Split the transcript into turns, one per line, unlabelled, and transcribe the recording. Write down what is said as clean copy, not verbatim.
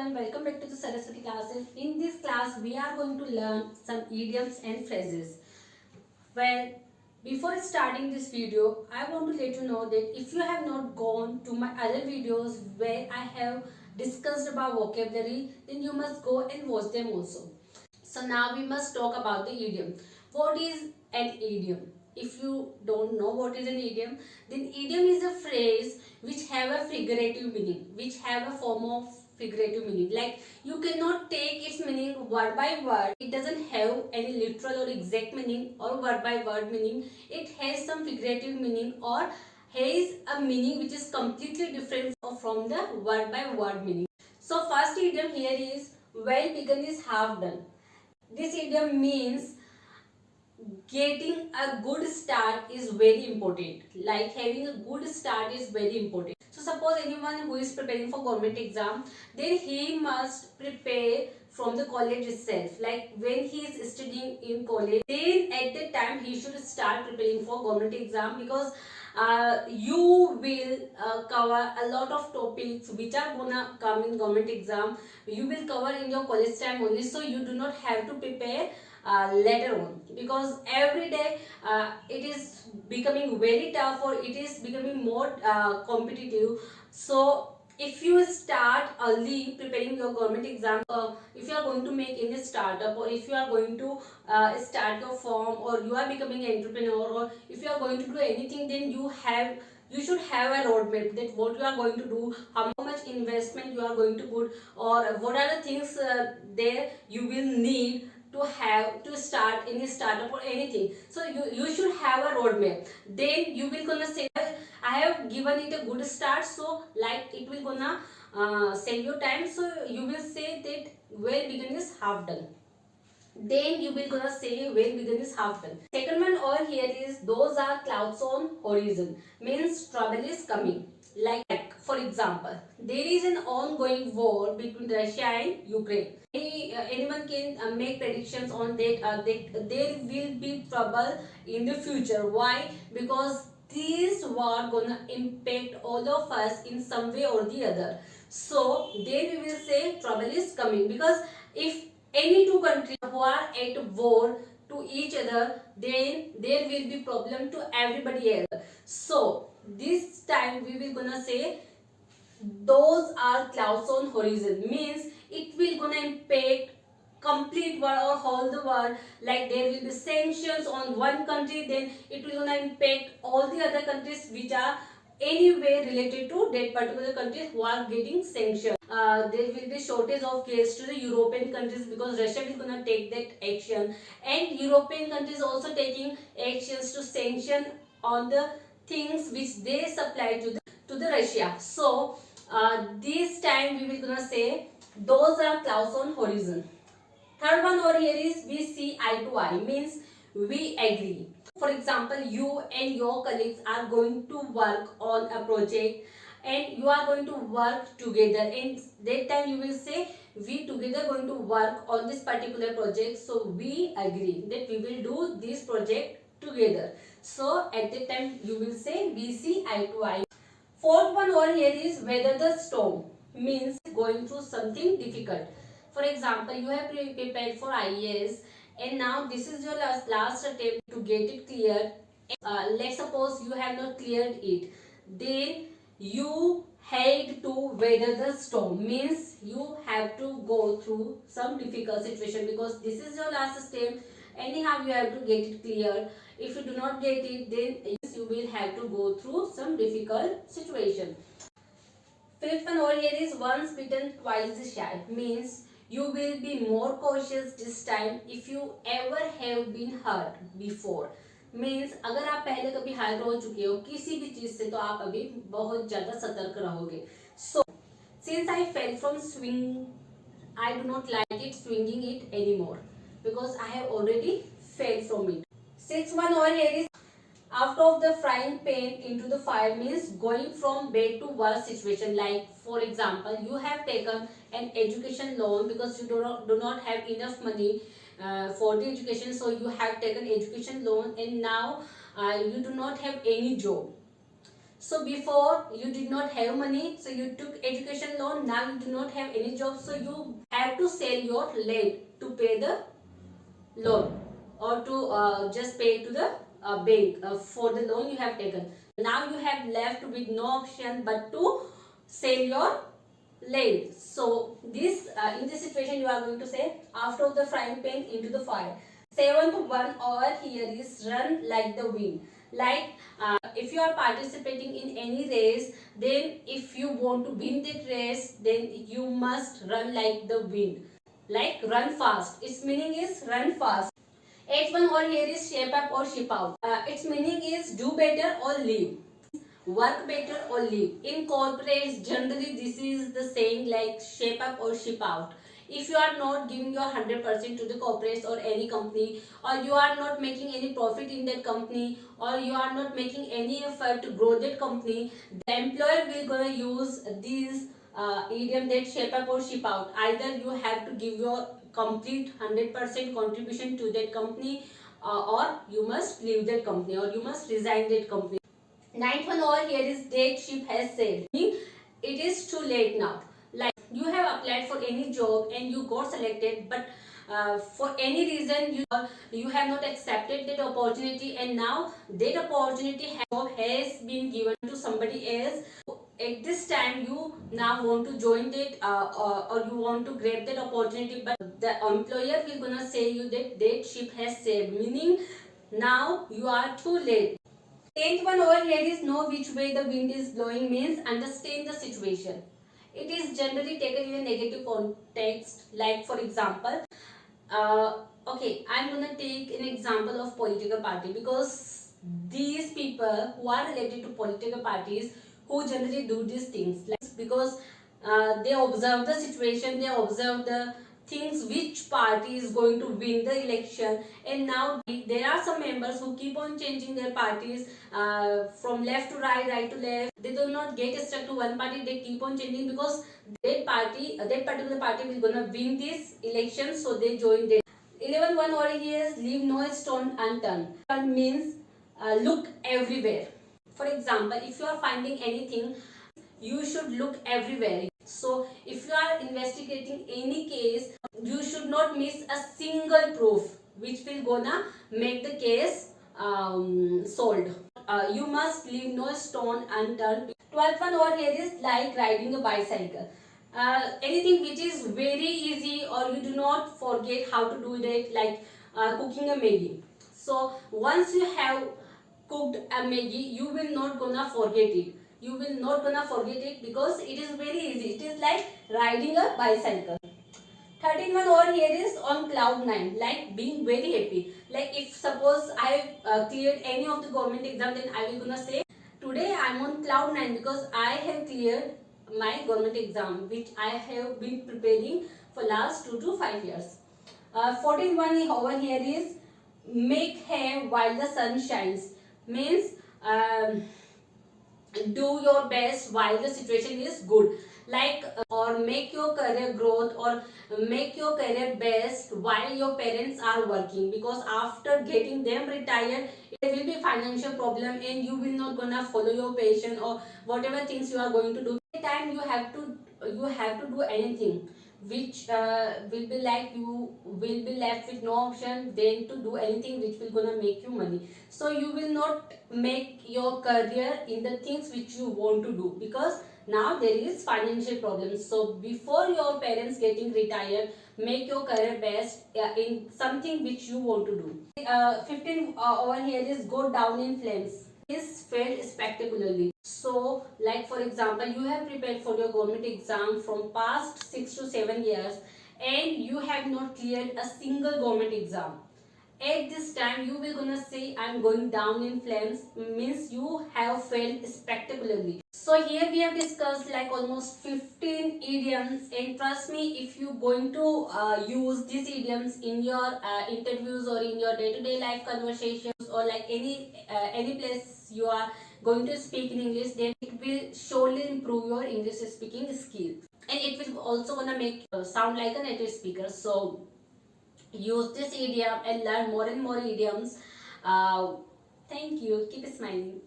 everyone, welcome back to the Saraswati classes. In this class, we are going to learn some idioms and phrases. Well, before starting this video, I want to let you know that if you have not gone to my other videos where I have discussed about vocabulary, then you must go and watch them also. So now we must talk about the idiom. What is an idiom? If you don't know what is an idiom, then idiom is a phrase which have a figurative meaning, which have a form of figurative meaning. Like you cannot take its meaning word by word. It doesn't have any literal or exact meaning or word by word meaning. It has some figurative meaning or has a meaning which is completely different from the word by word meaning. So first idiom here is well begun is half done. This idiom means getting a good start is very important. Like having a good start is very important. So suppose anyone who is preparing for government exam, then he must prepare from the college itself. Like when he is studying in college, then at that time he should start preparing for government exam, because you will cover a lot of topics which are gonna come in government exam. You will cover in your college time only, so you do not have to prepare later on, because every day it is becoming very tough or it is becoming more competitive. So if you start early preparing your government exam, if you are going to make any startup, or if you are going to start your firm, or you are becoming an entrepreneur, or if you are going to do anything, then you should have a roadmap that what you are going to do, how much investment you are going to put, or what are the things there you will need to have to start any startup or anything. So you should have a roadmap. Then you will gonna say, I have given it a good start, so like it will gonna save your time. So you will say that well begun is half done. Then you will gonna say well begun is half done. Second one over here is those are clouds on horizon, means trouble is coming. Like for example, there is an ongoing war between Russia and Ukraine. Anyone can make predictions on that there will be trouble in the future. Why? Because this war gonna impact all of us in some way or the other. So then we will say trouble is coming, because if any two countries who are at war to each other, then there will be problem to everybody else. So this time we will gonna say those are clouds on horizon, means it will gonna impact complete world or whole the world. Like there will be sanctions on one country, then it will gonna impact all the other countries which are anyway related to that particular countries who are getting sanctioned. There will be shortage of gas to the European countries, because Russia will gonna take that action, and European countries also taking actions to sanction on the things which they supply to the Russia. So this time we will gonna say those are clouds on horizon. Third one over here is we see eye to eye, means we agree. For example, you and your colleagues are going to work on a project, and you are going to work together, and that time you will say we together going to work on this particular project, so we agree that we will do this project together. So at that time you will say we see eye to eye. Fourth one over here is weather the storm, means going through something difficult. For example, you have prepared for IAS, and now this is your last attempt to get it cleared. Let's suppose you have not cleared it, then you had to weather the storm, means you have to go through some difficult situation, because this is your last step. Anyhow you have to get it cleared. If you do not get it, then you will have to go through some difficult situation. Fifth one over here is once bitten twice shy, means you will be more cautious this time if you ever have been hurt before. Means अगर आप पहले कभी hurt हो चुके हो किसी भी चीज से, तो आप अभी बहुत ज्यादा सतर्क रहोगे. So since I fell from swing, I do not like it swinging it anymore, because I have already fell from it. Sixth one over here is out of the frying pan into the fire, means going from bad to worse situation. Like for example, you have taken an education loan because you do not have enough money for the education, so you have taken education loan, and now you do not have any job. So before you did not have money, so you took education loan. Now you do not have any job, so you have to sell your land to pay the loan, or to just pay to the bank for the loan you have taken. Now you have left with no option but to sell your land. So this in this situation you are going to say, after the frying pan into the fire. Seventh one over here is run like the wind. Like if you are participating in any race, then if you want to win that race, then you must run like the wind, like run fast. Its meaning is run fast. Eighth one over here is shape up or ship out. Its meaning is do better or leave, work better or leave. In corporates, generally this is the saying like shape up or ship out. If you are not giving your 100% to the corporates or any company, or you are not making any profit in that company, or you are not making any effort to grow that company, the employer will gonna use these idiom that shape up or ship out. Either you have to give your complete 100% contribution to that company, or you must leave that company, or you must resign that company. Ninth one over here is that ship has sailed. Meaning it is too late now. Like you have applied for any job and you got selected, but for any reason you have not accepted that opportunity, and now that opportunity has been given to somebody else. At this time you now want to join that or you want to grab that opportunity, but the employer will gonna say you that that ship has sailed, meaning now you are too late. 10th one over here is know which way the wind is blowing, means understand the situation. It is generally taken in a negative context. Like for example, okay, I'm gonna take an example of political party, because these people who are related to political parties who generally do these things, like because they observe the situation, they observe the things which party is going to win the election, and now there are some members who keep on changing their parties from left to right, right to left. They do not get stuck to one party, they keep on changing because that party, that particular party will gonna win this election, so they join that. 11 one over here is leave no stone unturned. Unturned means look everywhere. For example, if you are finding anything, you should look everywhere. So if you are investigating any case, you should not miss a single proof which will gonna make the case solved. You must leave no stone unturned. 12th one over here is like riding a bicycle. Anything which is very easy, or you do not forget how to do it, like cooking a Maggi. So once you have cooked a Maggi, you will not gonna forget it. You will not gonna forget it because it is very easy. It is like riding a bicycle. 13th one over here is on cloud 9, like being very happy. Like if suppose I cleared any of the government exam, then I will gonna say today I am on cloud 9 because I have cleared my government exam which I have been preparing for last 2 to 5 years. 14th one over here is make hay while the sun shines, means do your best while the situation is good, like or make your career growth, or make your career best while your parents are working, because after getting them retired there will be financial problem and you will not gonna follow your passion or whatever things you are going to do. At the time you have to do anything which will be like you will be left with no option then to do anything which will gonna make you money. So you will not make your career in the things which you want to do, because now there is financial problems. So before your parents getting retired, make your career best in something which you want to do. 15 over here is go down in flames, is failed spectacularly. So like for example, you have prepared for your government exam from past 6 to 7 years and you have not cleared a single government exam. At this time you will gonna say I'm going down in flames, means you have failed spectacularly. So here we have discussed like almost 15 idioms, and trust me, if you going to use these idioms in your interviews or in your day-to-day life conversations, or like any place you are going to speak in English, then it will surely improve your English speaking skill, and it will also gonna make you sound like a native speaker. So use this idiom and learn more and more idioms. Thank you. Keep smiling.